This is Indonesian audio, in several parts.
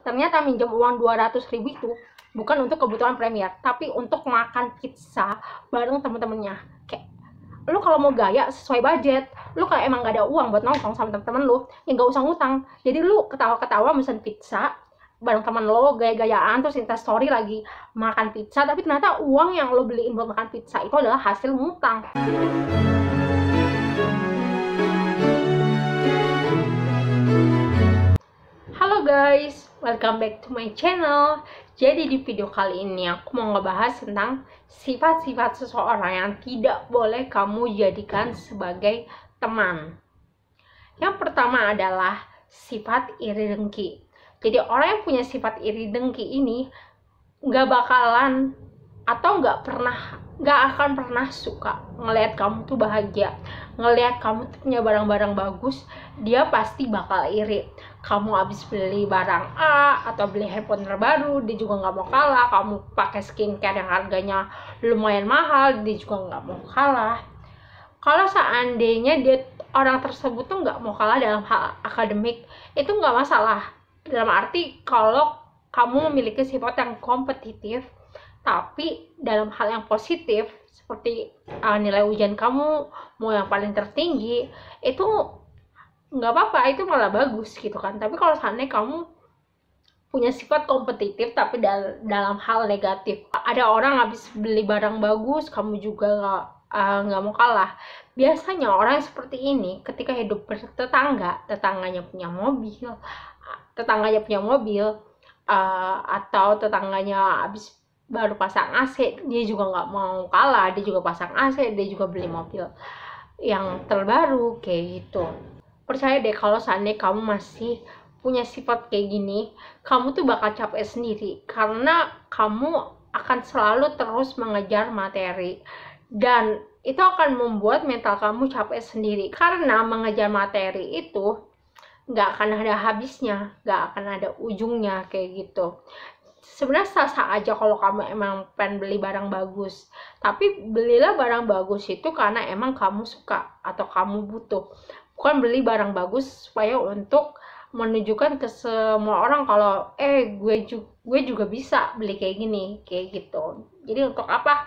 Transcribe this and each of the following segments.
Ternyata minjem uang 200.000 itu bukan untuk kebutuhan premier, tapi untuk makan pizza bareng temen-temennya. Kayak lu kalau mau gaya sesuai budget, lu kalau emang gak ada uang buat nongkrong sama temen-temen lu, ya gak usah ngutang. Jadi lu ketawa-ketawa mesen pizza bareng temen lo, gaya-gayaan, terus Insta story lagi makan pizza, tapi ternyata uang yang lo beliin buat makan pizza itu adalah hasil ngutang. Halo guys, welcome back to my channel. Jadi di video kali ini aku mau ngebahas tentang sifat-sifat seseorang yang tidak boleh kamu jadikan sebagai teman. Yang pertama adalah sifat iri dengki. Jadi orang yang punya sifat iri dengki ini nggak bakalan atau nggak akan pernah suka ngelihat kamu tuh bahagia, ngelihat kamu tuh punya barang-barang bagus. Dia pasti bakal iri. Kamu habis beli barang A atau beli handphone terbaru, dia juga nggak mau kalah. Kamu pakai skincare yang harganya lumayan mahal, dia juga nggak mau kalah. Kalau seandainya orang tersebut tuh nggak mau kalah dalam hal akademik, itu nggak masalah. Dalam arti kalau kamu memiliki sifat yang kompetitif, tapi dalam hal yang positif seperti nilai ujian kamu mau yang paling tertinggi, itu nggak apa-apa, itu malah bagus gitu kan. Tapi kalau seandainya kamu punya sifat kompetitif tapi dalam hal negatif, ada orang habis beli barang bagus, kamu juga nggak mau kalah. Biasanya orang seperti ini ketika hidup bertetangga, tetangganya punya mobil, atau tetangganya habis baru pasang AC, dia juga nggak mau kalah, dia juga pasang AC, dia juga beli mobil yang terbaru kayak gitu. Percaya deh, kalau seandainya kamu masih punya sifat kayak gini, kamu tuh bakal capek sendiri karena kamu akan selalu terus mengejar materi, dan itu akan membuat mental kamu capek sendiri karena mengejar materi itu nggak akan ada habisnya, nggak akan ada ujungnya kayak gitu. Sebenarnya sah-sah aja kalau kamu emang pengen beli barang bagus, tapi belilah barang bagus itu karena emang kamu suka atau kamu butuh, bukan beli barang bagus supaya untuk menunjukkan ke semua orang kalau gue juga bisa beli kayak gini kayak gitu. Jadi untuk apa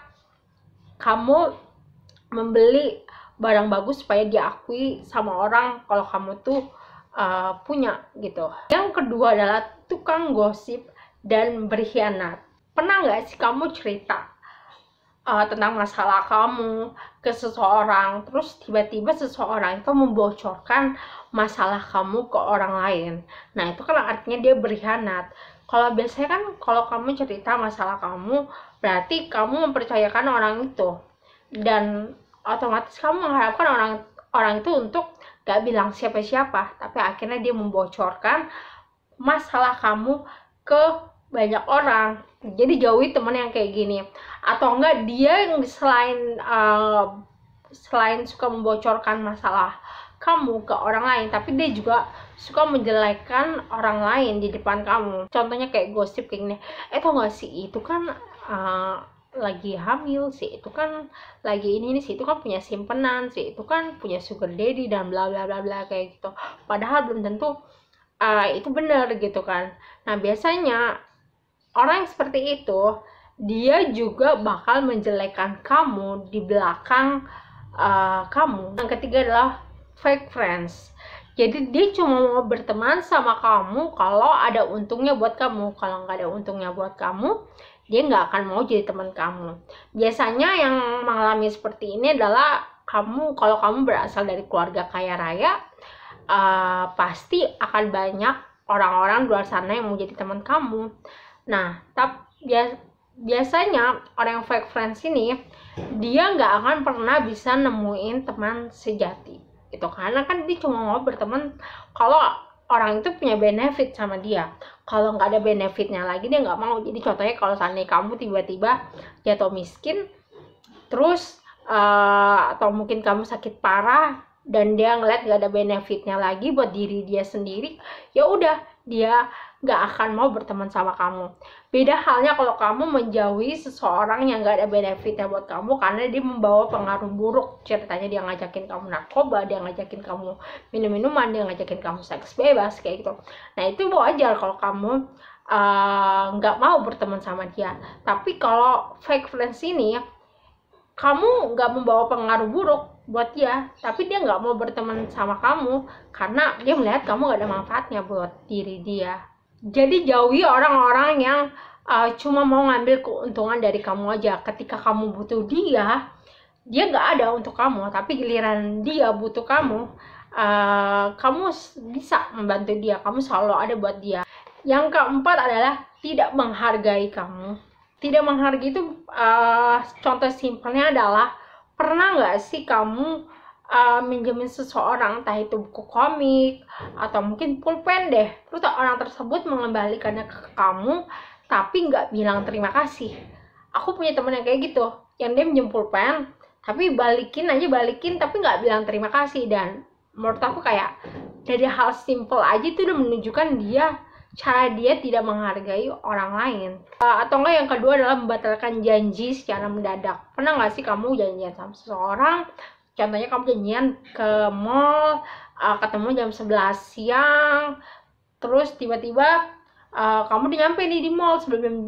kamu membeli barang bagus supaya diakui sama orang kalau kamu tuh punya gitu. Yang kedua adalah tukang gosip dan berkhianat. Pernah nggak sih kamu cerita tentang masalah kamu ke seseorang, terus tiba-tiba seseorang itu membocorkan masalah kamu ke orang lain? Nah, itu kan artinya dia berkhianat. Kalau biasanya kan kalau kamu cerita masalah kamu, berarti kamu mempercayakan orang itu, dan otomatis kamu mengharapkan orang itu untuk gak bilang siapa-siapa, tapi akhirnya dia membocorkan masalah kamu ke banyak orang. Jadi jauhi teman yang kayak gini. Atau enggak, dia yang selain suka membocorkan masalah kamu ke orang lain, tapi dia juga suka menjelekkan orang lain di depan kamu. Contohnya kayak gosip kayak gini, tau gak sih, itu kan lagi hamil, sih itu kan lagi ini sih itu kan punya simpenan, sih itu kan punya sugar daddy, dan bla bla bla bla kayak gitu. Padahal belum tentu itu benar gitu kan. Nah, biasanya orang yang seperti itu dia juga bakal menjelekkan kamu di belakang kamu. Yang ketiga adalah fake friends. Jadi dia cuma mau berteman sama kamu kalau ada untungnya buat kamu. Kalau nggak ada untungnya buat kamu, dia nggak akan mau jadi teman kamu. Biasanya yang mengalami seperti ini adalah kalau kamu berasal dari keluarga kaya raya, pasti akan banyak orang-orang di luar sana yang mau jadi teman kamu. Nah, biasanya orang yang fake friends ini, dia nggak akan pernah bisa nemuin teman sejati. Itu karena kan dia cuma mau berteman kalau orang itu punya benefit sama dia. Kalau nggak ada benefitnya lagi, dia nggak mau. Jadi contohnya kalau seandainya kamu tiba-tiba jatuh miskin, terus atau mungkin kamu sakit parah, dan dia ngeliat gak ada benefitnya lagi buat diri dia sendiri, ya udah, dia nggak akan mau berteman sama kamu. Beda halnya kalau kamu menjauhi seseorang yang nggak ada benefitnya buat kamu karena dia membawa pengaruh buruk. Ceritanya dia ngajakin kamu narkoba, dia ngajakin kamu minum-minuman, dia ngajakin kamu seks bebas kayak gitu. Nah itu wajar kalau kamu nggak mau berteman sama dia. Tapi kalau fake friends ini, kamu nggak membawa pengaruh buruk buat dia, tapi dia nggak mau berteman sama kamu karena dia melihat kamu nggak ada manfaatnya buat diri dia. Jadi jauhi orang-orang yang cuma mau ngambil keuntungan dari kamu aja. Ketika kamu butuh dia, dia nggak ada untuk kamu. Tapi giliran dia butuh kamu, kamu bisa membantu dia. Kamu selalu ada buat dia. Yang keempat adalah tidak menghargai kamu. Tidak menghargai itu contoh simpelnya adalah, pernah nggak sih kamu minjemin seseorang, entah itu buku komik atau mungkin pulpen deh, terus orang tersebut mengembalikannya ke kamu tapi nggak bilang terima kasih. Aku punya temen yang kayak gitu, yang dia minjem pulpen tapi balikin tapi nggak bilang terima kasih. Dan menurut aku kayak dari hal simple aja itu udah menunjukkan cara dia tidak menghargai orang lain. Atau enggak yang kedua adalah membatalkan janji secara mendadak. Pernah nggak sih kamu janjian sama seseorang, contohnya kamu janjian ke mall, ketemu jam 11 siang, terus tiba-tiba kamu udah nyampe nih di mall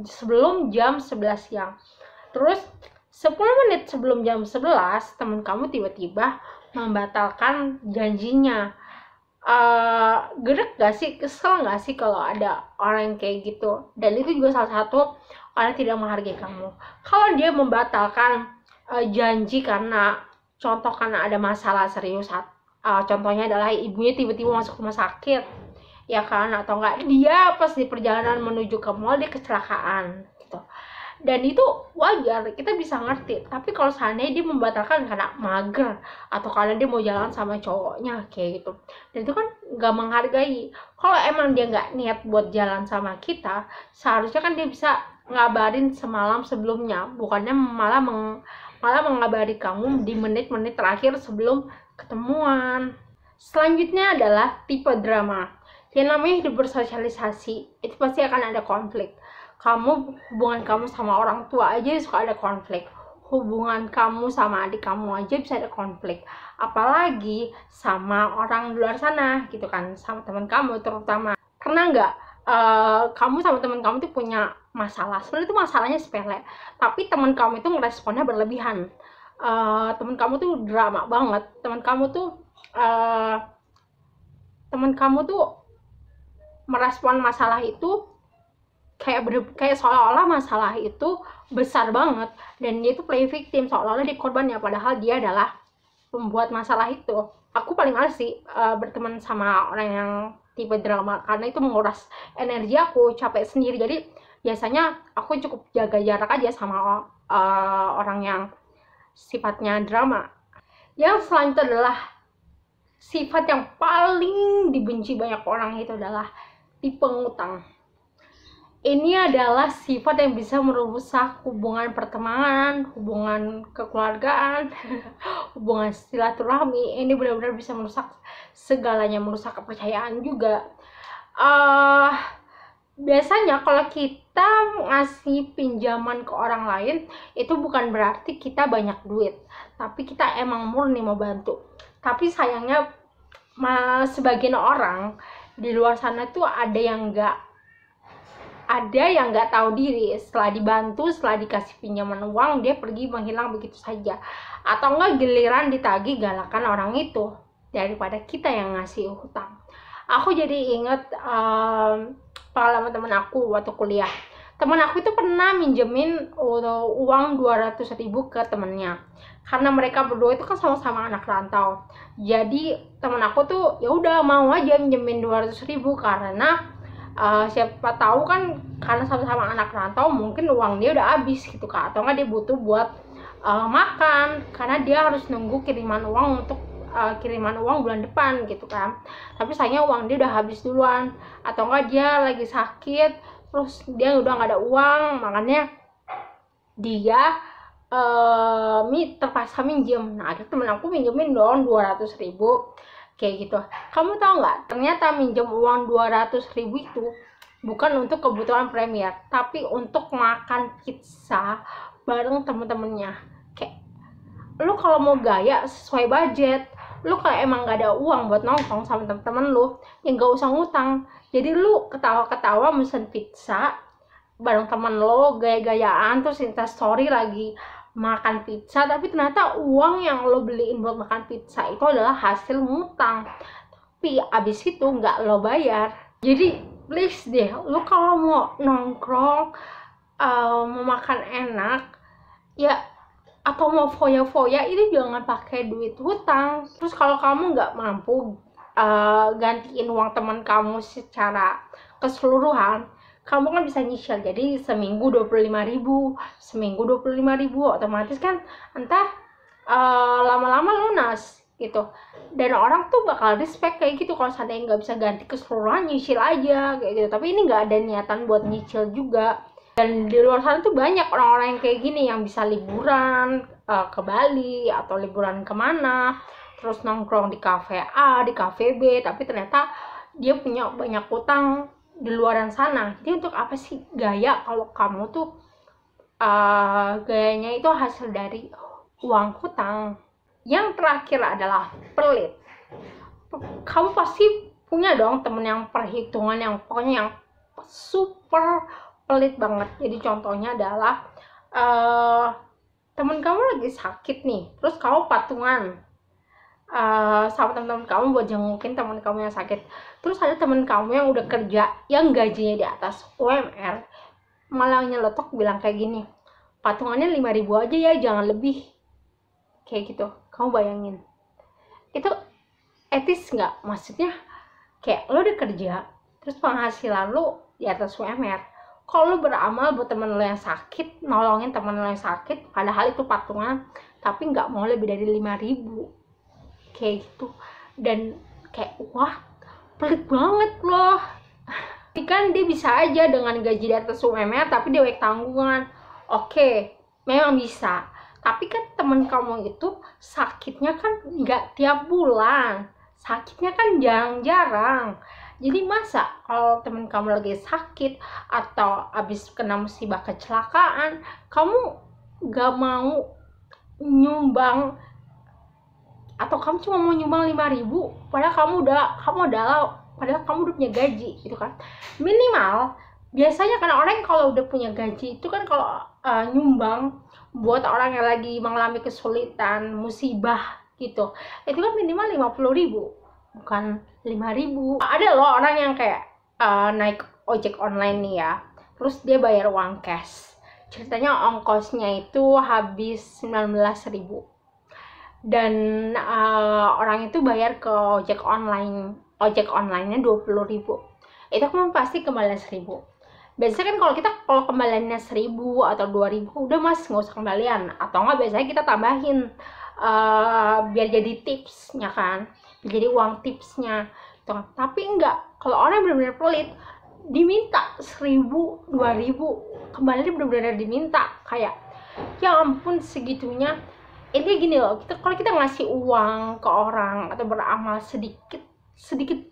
sebelum jam 11 siang. Terus 10 menit sebelum jam 11, teman kamu tiba-tiba membatalkan janjinya. Gerek gak sih, kesel gak sih kalau ada orang yang kayak gitu? Dan itu juga salah satu orang tidak menghargai kamu. Kalau dia membatalkan janji karena ada masalah serius, contohnya adalah ibunya tiba-tiba masuk rumah sakit, ya kan, atau enggak dia pas di perjalanan menuju ke mall dia kecelakaan gitu, dan itu wajar, kita bisa ngerti. Tapi kalau seandainya dia membatalkan karena mager atau karena dia mau jalan sama cowoknya kayak gitu, dan itu kan nggak menghargai. Kalau emang dia nggak niat buat jalan sama kita, seharusnya kan dia bisa ngabarin semalam sebelumnya, bukannya malah mengabari kamu di menit-menit terakhir sebelum ketemuan. Selanjutnya adalah tipe drama. Yang namanya hidup bersosialisasi, itu pasti akan ada konflik. Hubungan kamu sama orang tua aja suka ada konflik. Hubungan kamu sama adik kamu aja bisa ada konflik. Apalagi sama orang di luar sana gitu kan, sama teman kamu terutama. Pernah nggak kamu sama teman kamu tuh punya masalah, sebenarnya itu masalahnya sepele, tapi teman kamu itu ngeresponnya berlebihan. Teman kamu tuh drama banget, teman kamu tuh merespon masalah itu kayak seolah-olah masalah itu besar banget dan dia itu play victim, seolah-olah dia korbannya, padahal dia adalah pembuat masalah itu. Aku paling males sih berteman sama orang yang tipe drama karena itu menguras energi aku, capek sendiri. Jadi biasanya aku cukup jaga jarak aja sama orang yang sifatnya drama. Yang selanjutnya adalah sifat yang paling dibenci banyak orang, itu adalah tipe ngutang. Ini adalah sifat yang bisa merusak hubungan pertemanan, hubungan kekeluargaan, hubungan silaturahmi. Ini benar-benar bisa merusak segalanya, merusak kepercayaan juga. Biasanya kalau kita ngasih pinjaman ke orang lain, itu bukan berarti kita banyak duit, tapi kita emang murni mau bantu. Tapi sayangnya sebagian orang di luar sana tuh ada yang nggak tahu diri. Setelah dibantu, setelah dikasih pinjaman uang, dia pergi menghilang begitu saja. Atau enggak giliran ditagih, galakan orang itu daripada kita yang ngasih hutang. Aku jadi inget pengalaman temen aku waktu kuliah. Temen aku itu pernah minjemin uang 200.000 ke temennya, karena mereka berdua itu kan sama-sama anak rantau. Jadi temen aku tuh ya udah mau aja minjemin 200.000 karena siapa tahu kan, karena sama-sama anak rantau mungkin uang dia udah habis gitu kan, atau enggak dia butuh buat makan karena dia harus nunggu kiriman uang untuk kiriman uang bulan depan gitu kan. Tapi sayangnya uang dia udah habis duluan, atau enggak dia lagi sakit terus dia udah nggak ada uang, makanya dia terpaksa minjem. Nah akhirnya temen aku minjemin dong 200.000 kayak gitu. Kamu tahu nggak, ternyata minjem uang 200.000 itu bukan untuk kebutuhan premier, tapi untuk makan pizza bareng temen-temennya. Kayak lu kalau mau gaya sesuai budget, lu kalau emang gak ada uang buat nongkrong sama temen-temen lu, ya gak usah ngutang. Jadi lu ketawa-ketawa mesen pizza bareng temen lo, gaya-gayaan, terus story lagi makan pizza, tapi ternyata uang yang lo beliin buat makan pizza itu adalah hasil ngutang, tapi abis itu nggak lo bayar. Jadi please deh, lo kalau mau nongkrong, mau makan enak ya, atau mau foya-foya, itu jangan pakai duit hutang. Terus kalau kamu nggak mampu gantiin uang teman kamu secara keseluruhan, kamu kan bisa nyicil. Jadi seminggu 25.000, seminggu 25.000, otomatis kan entar lama-lama lunas gitu. Dan orang tuh bakal respect kayak gitu. Kalau seandainya nggak bisa ganti keseluruhan, nyicil aja kayak gitu. Tapi ini nggak ada niatan buat nyicil juga. Dan di luar sana tuh banyak orang-orang yang kayak gini, yang bisa liburan ke Bali atau liburan kemana, terus nongkrong di cafe A, di cafe B, tapi ternyata dia punya banyak utang di luaran sana. Jadi untuk apa sih gaya kalau kamu tuh gayanya itu hasil dari uang hutang. Yang terakhir adalah pelit. Kamu pasti punya dong temen yang perhitungan yang pokoknya yang super pelit banget. Jadi contohnya adalah temen kamu lagi sakit nih, terus kamu patungan sama teman-teman kamu buat jengukin teman kamu yang sakit. Terus ada teman kamu yang udah kerja, yang gajinya di atas UMR, malah nyeletok bilang kayak gini, patungannya 5.000 aja ya, jangan lebih. Kayak gitu. Kamu bayangin, itu etis nggak? Maksudnya kayak lo udah kerja, terus penghasilan lo di atas UMR, kalau lo beramal buat temen lo yang sakit, nolongin temen lo yang sakit, padahal itu patungan, tapi nggak mau lebih dari 5.000 kayak gitu. Dan kayak wah, pelit banget loh. Tapi kan dia bisa aja dengan gaji di atas UMR tapi dia wek tanggungan. Oke, memang bisa. Tapi kan temen kamu itu sakitnya kan nggak tiap bulan, sakitnya kan jarang-jarang. Jadi masa kalau temen kamu lagi sakit atau abis kena musibah kecelakaan, kamu nggak mau nyumbang, atau kamu cuma mau nyumbang 5.000 padahal kamu udah punya gaji gitu kan. Minimal biasanya kan orang kalau udah punya gaji itu kan kalau nyumbang buat orang yang lagi mengalami kesulitan, musibah gitu, itu kan minimal 50.000, bukan 5.000. Ada loh orang yang kayak naik ojek online nih ya, terus dia bayar uang cash, ceritanya ongkosnya itu habis 19.000, dan orang itu bayar ke ojek online-nya 20.000, itu kan pasti kembalian 1.000. Biasanya kan kalau kembaliannya 1.000 atau 2.000, udah mas nggak usah kembalian, atau nggak biasanya kita tambahin biar jadi tipsnya kan, biar jadi uang tipsnya gitu. Tapi enggak, kalau orang benar-benar pelit, diminta 1.000, 2.000, kembaliannya benar-benar diminta. Kayak ya ampun segitunya. Ini gini loh, kalau kita ngasih uang ke orang atau beramal sedikit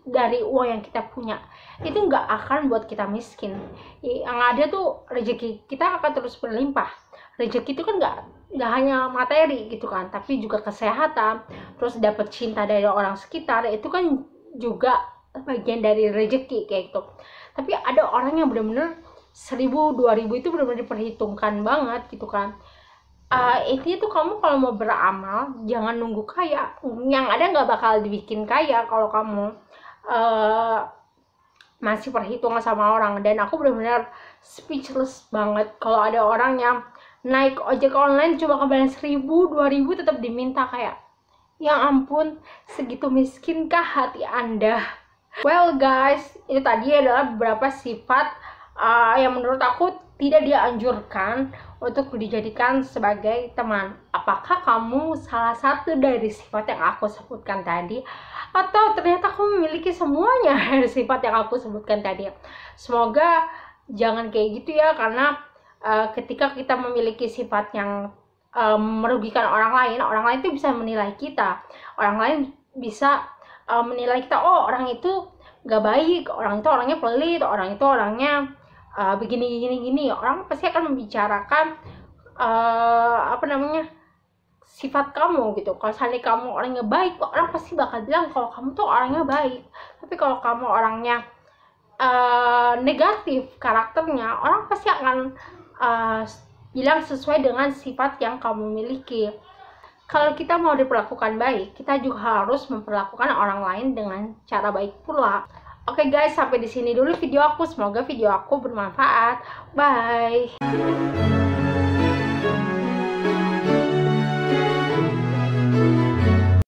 dari uang yang kita punya, itu nggak akan buat kita miskin. Yang ada tuh rezeki kita akan terus berlimpah. Rezeki itu kan nggak hanya materi gitu kan, tapi juga kesehatan, terus dapat cinta dari orang sekitar, itu kan juga bagian dari rezeki kayak gitu. Tapi ada orang yang benar-benar 1.000, 2.000 itu benar-benar diperhitungkan banget gitu kan. Intinya tuh kamu kalau mau beramal jangan nunggu kaya, yang ada nggak bakal dibikin kaya kalau kamu masih perhitungan sama orang. Dan aku benar-benar speechless banget kalau ada orang yang naik ojek online cuma kembalian 1.000, 2.000 tetap diminta. Kayak ya ampun, segitu miskinkah hati Anda? Well guys, itu tadi adalah beberapa sifat yang menurut aku tidak dianjurkan untuk dijadikan sebagai teman. Apakah kamu salah satu dari sifat yang aku sebutkan tadi, atau ternyata kamu memiliki semuanya dari sifat yang aku sebutkan tadi? Semoga jangan kayak gitu ya, karena ketika kita memiliki sifat yang merugikan orang lain itu bisa menilai kita. Orang lain bisa menilai kita, oh orang itu nggak baik, orang itu orangnya pelit, orang itu orangnya begini, orang pasti akan membicarakan sifat kamu gitu. Kalau misalnya kamu orangnya baik, orang pasti bakal bilang kalau kamu tuh orangnya baik. Tapi kalau kamu orangnya negatif karakternya, orang pasti akan bilang sesuai dengan sifat yang kamu miliki. Kalau kita mau diperlakukan baik, kita juga harus memperlakukan orang lain dengan cara baik pula. Oke guys, sampai di sini dulu video aku. Semoga video aku bermanfaat. Bye.